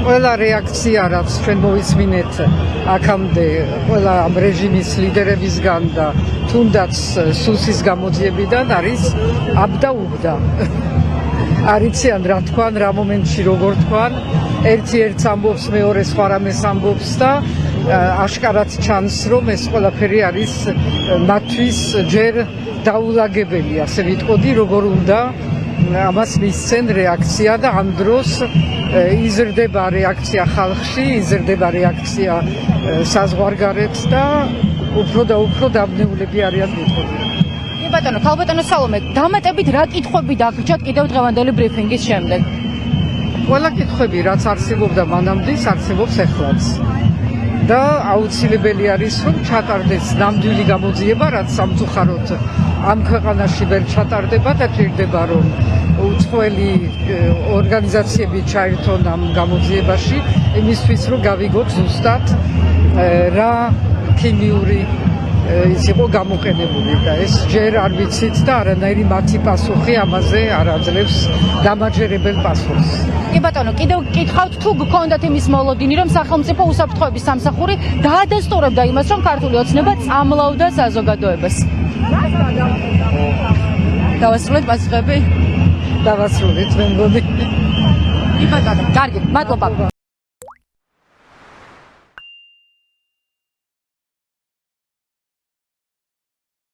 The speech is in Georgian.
ყველა რეაქცია რაც ჩვენ მოვისმინეთ აქამდე ყველა ამ რეჟიმის ლიდერებისგან და თუნდაც სუსის გამოძიებიდან არის აბდა უბდა. არიციან რა თქვან, რა მომენტში როგორ თქვან, ერთი ერთს ამბობს, მეორე სხვა რამეს ამბობს და აშკარად ჩანს, რომ ეს ყველაფერი არის მათთვის ჯერ დაულაგებელი, ასე ვიტყოდი, როგორ უნდა ამას მისცენ რეაქცია და ამ დროს იზრდება რეაქცია ხალხში, იზრდება რეაქცია საზღვარგარეთ და უფრო და უფრო დაბნეულები არიან ვიტყოდი. ბატონო, ქალბატონო სალომე, დამატებით რა კითხვები დაგვრჩათ კიდევ დღევანდელი ბრიფინგის შემდეგ? ყველა კითხვები, რაც არსებობდა მანამდე, არსებობს ახლაც. და აუცილებელი არის, რომ ჩატარდეს ნამდვილი გამოძიება, რაც სამწუხაროდ ამ ქვეყანაში ვერ ჩატარდება და ჭირდება, რომ უცხოელი ორგანიზაციები ჩაერთონ ამ გამოძიებაში, იმისთვის, რომ გავიგოთ ზუსტად რა ქიმიური ის იყო გამოყენებული და ეს ჯერ არ ვიცით და არანაირი მათი პასუხი ამაზე არ აძლევს დამაჯერებელ პასუხს. კი ბატონო, კიდევ გკითხავთ თუ გქონდათ იმის მოლოდინი, რომ სახელმწიფო უსაფრთხოების სამსახური დაადასტურებდა იმას, რომ ქართული ოცნება წამლავდა საზოგადოებას. დავასრულეთ პასუხები? დავასრულეთ, მე მგონი. კი ბატონო, კარგი, მადლობა.